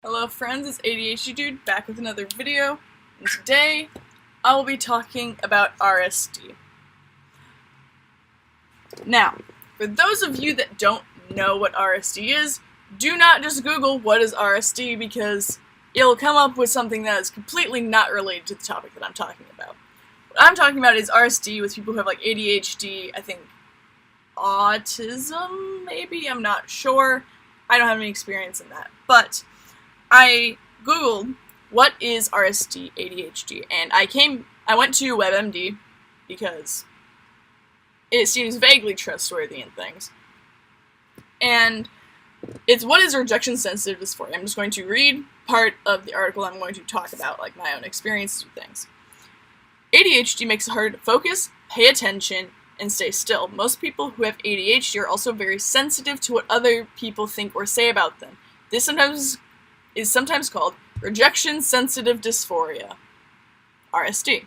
Hello friends, it's ADHD Dude back with another video, and today I will be talking about RSD. Now, for those of you that don't know what RSD is, do not just Google what is RSD because it'll come up with something that is completely not related to the topic that I'm talking about. What I'm talking about is RSD with people who have like ADHD, I think autism maybe, I'm not sure. I don't have any experience in that, but I googled what is RSD ADHD, and I went to WebMD because it seems vaguely trustworthy in things. And it's what is rejection sensitive dysphoria. I'm just going to read part of the article. I'm going to talk about like my own experiences with things. ADHD makes it harder to focus, pay attention, and stay still. Most people who have ADHD are also very sensitive to what other people think or say about them. This is sometimes called rejection-sensitive dysphoria, RSD.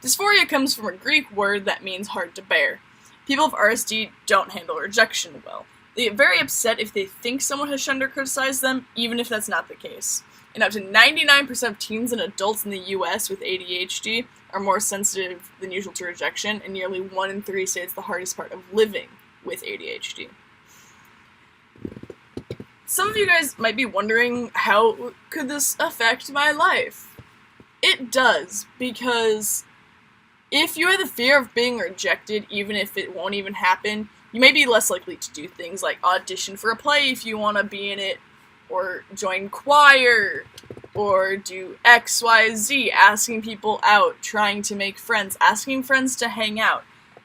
Dysphoria comes from a Greek word that means hard to bear. People with RSD don't handle rejection well. They get very upset if they think someone has shunned or criticized them, even if that's not the case. And up to 99% of teens and adults in the US with ADHD are more sensitive than usual to rejection, and nearly 1 in 3 say it's the hardest part of living with ADHD. Some of you guys might be wondering, how could this affect my life? It does, because if you have the fear of being rejected, even if it won't even happen, you may be less likely to do things like audition for a play if you want to be in it, or join choir, or do X, Y, Z, asking people out, trying to make friends, asking friends to hang out,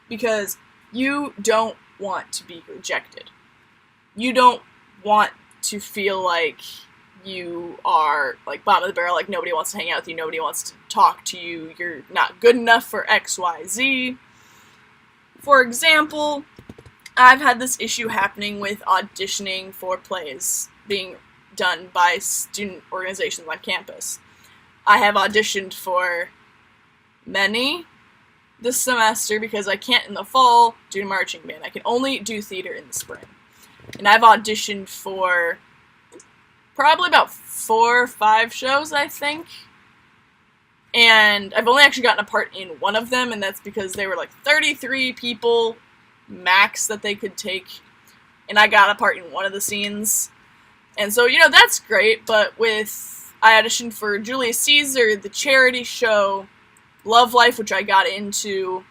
because you don't want to be rejected. You don't want to feel like you are like bottom of the barrel, like nobody wants to hang out with you, nobody wants to talk to you, you're not good enough for X, Y, Z. For example, I've had this issue happening with auditioning for plays being done by student organizations on campus. I have auditioned for many this semester because I can't in the fall do marching band. I can only do theater in the spring. And I've auditioned for probably about 4 or 5 shows, I think. And I've only actually gotten a part in one of them, and that's because they were like 33 people max that they could take. And I got a part in one of the scenes. And so, that's great, but I auditioned for Julius Caesar, the charity show, Love Life, which I got into,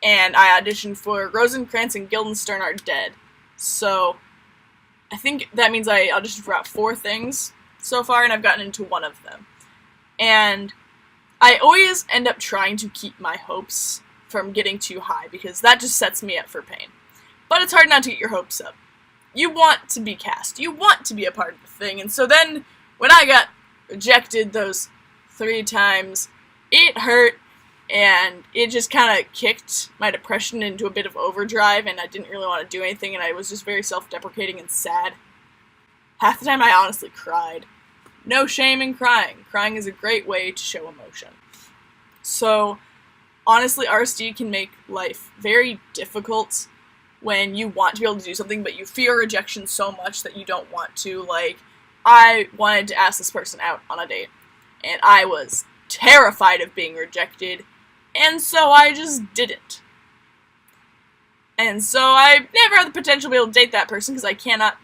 and I auditioned for Rosencrantz and Guildenstern Are Dead. So, I think that means I auditioned for about 4 things so far, and I've gotten into one of them. And I always end up trying to keep my hopes from getting too high, because that just sets me up for pain. But it's hard not to get your hopes up. You want to be cast. You want to be a part of the thing. And so then, when I got rejected those 3 times, it hurt. And it just kind of kicked my depression into a bit of overdrive, and I didn't really want to do anything, and I was just very self-deprecating and sad. Half the time I honestly cried. No shame in crying. Crying is a great way to show emotion. So, honestly, RSD can make life very difficult when you want to be able to do something, but you fear rejection so much that you don't want to. Like, I wanted to ask this person out on a date, and I was terrified of being rejected, and so I just didn't. And so I never had the potential to be able to date that person because I cannot,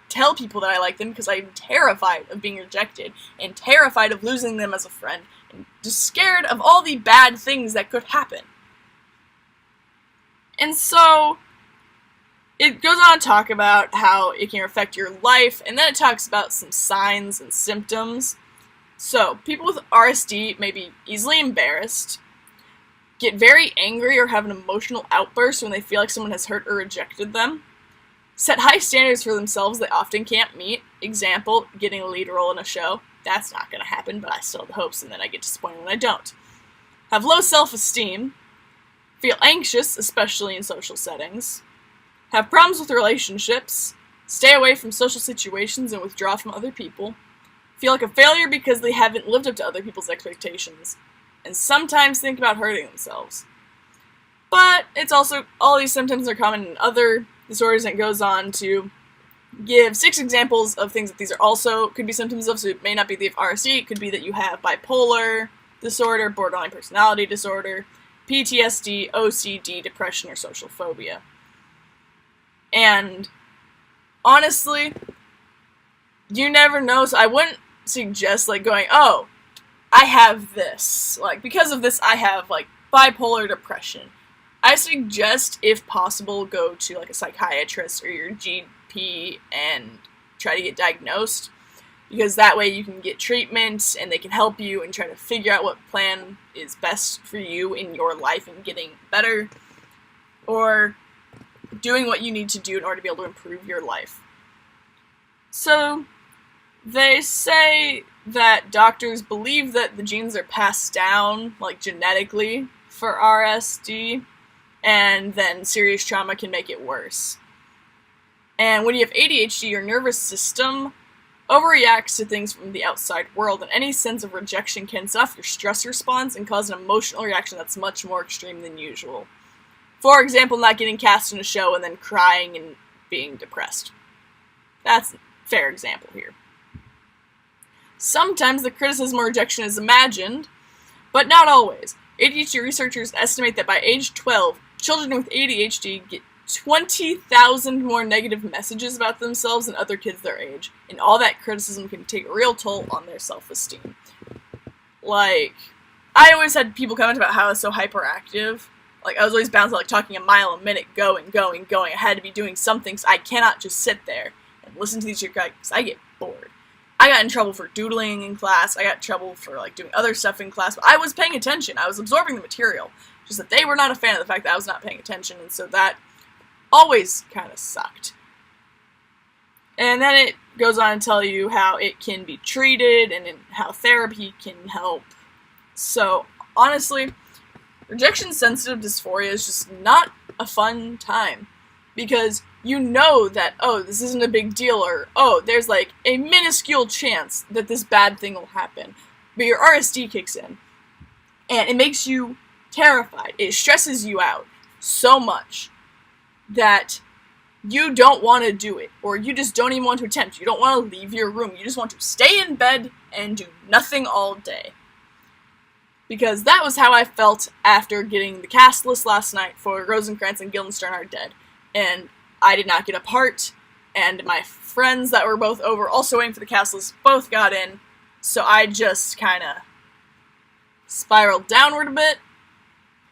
tell people that I like them because I'm terrified of being rejected and terrified of losing them as a friend and just scared of all the bad things that could happen. And so it goes on to talk about how it can affect your life, and then it talks about some signs and symptoms. So, people with RSD may be easily embarrassed, get very angry or have an emotional outburst when they feel like someone has hurt or rejected them, set high standards for themselves they often can't meet. Example, getting a lead role in a show. That's not going to happen, but I still have hopes, and then I get disappointed when I don't. Have low self-esteem, feel anxious, especially in social settings, have problems with relationships, stay away from social situations and withdraw from other people, feel like a failure because they haven't lived up to other people's expectations, and sometimes think about hurting themselves. But it's also, all these symptoms are common in other disorders, and it goes on to give 6 examples of things that these are also could be symptoms of. So it may not be that you have RSD, it could be that you have bipolar disorder, borderline personality disorder, PTSD, OCD, depression, or social phobia. And honestly, you never know, so I wouldn't suggest, like, going, oh, I have this. Like, because of this, I have, like, bipolar depression. I suggest, if possible, go to, like, a psychiatrist or your GP and try to get diagnosed, because that way you can get treatment and they can help you and try to figure out what plan is best for you in your life and getting better, or doing what you need to do in order to be able to improve your life. So, they say that doctors believe that the genes are passed down, like, genetically for RSD, and then serious trauma can make it worse. And when you have ADHD, your nervous system overreacts to things from the outside world, and any sense of rejection can set off your stress response and cause an emotional reaction that's much more extreme than usual. For example, not getting cast in a show and then crying and being depressed. That's a fair example here. Sometimes the criticism or rejection is imagined, but not always. ADHD researchers estimate that by age 12, children with ADHD get 20,000 more negative messages about themselves than other kids their age, and all that criticism can take a real toll on their self-esteem. Like, I always had people comment about how I was so hyperactive. Like, I was always bouncing, like, talking a mile a minute, going. I had to be doing something, so I cannot just sit there and listen to these shit because I get bored. I got in trouble for doodling in class, I got in trouble for, like, doing other stuff in class, but I was paying attention, I was absorbing the material, just that they were not a fan of the fact that I was not paying attention, and so that always kind of sucked. And then it goes on to tell you how it can be treated, and how therapy can help. So, honestly, rejection-sensitive dysphoria is just not a fun time, because you know that, oh, this isn't a big deal, or, oh, there's, like, a minuscule chance that this bad thing will happen. But your RSD kicks in, and it makes you terrified. It stresses you out so much that you don't want to do it, or you just don't even want to attempt. You don't want to leave your room. You just want to stay in bed and do nothing all day. Because that was how I felt after getting the cast list last night for Rosencrantz and Guildenstern Are Dead. And I did not get a part, and my friends that were both over, also waiting for the cast list, both got in, so I just kind of spiraled downward a bit,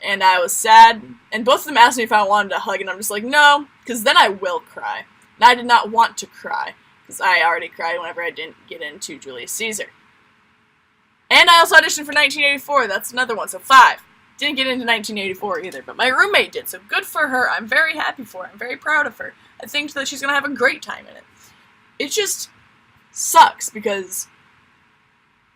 and I was sad, and both of them asked me if I wanted a hug, and I'm just like, no, because then I will cry. And I did not want to cry, because I already cried whenever I didn't get into Julius Caesar. And I also auditioned for 1984, that's another one, so 5. Didn't get into 1984 either, but my roommate did, so good for her. I'm very happy for her. I'm very proud of her. I think that she's going to have a great time in it. It just sucks, because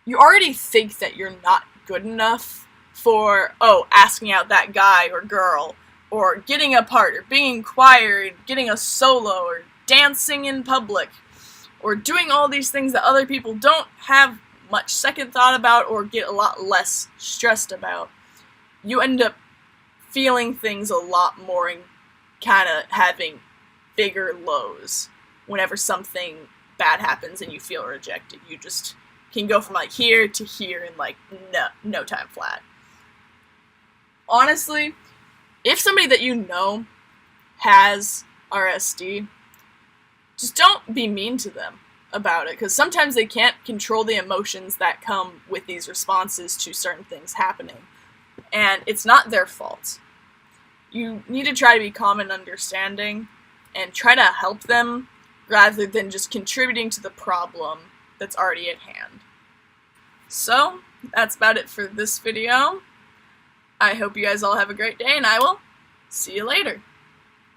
you already think that you're not good enough for, oh, asking out that guy or girl, or getting a part, or being in choir, or getting a solo, or dancing in public, or doing all these things that other people don't have much second thought about or get a lot less stressed about. You end up feeling things a lot more and kind of having bigger lows whenever something bad happens and you feel rejected. You just can go from, like, here to here in, like, no time flat. Honestly, if somebody that you know has RSD, just don't be mean to them about it, because sometimes they can't control the emotions that come with these responses to certain things happening. And it's not their fault. You need to try to be calm and understanding and try to help them rather than just contributing to the problem that's already at hand. So, that's about it for this video. I hope you guys all have a great day, and I will see you later.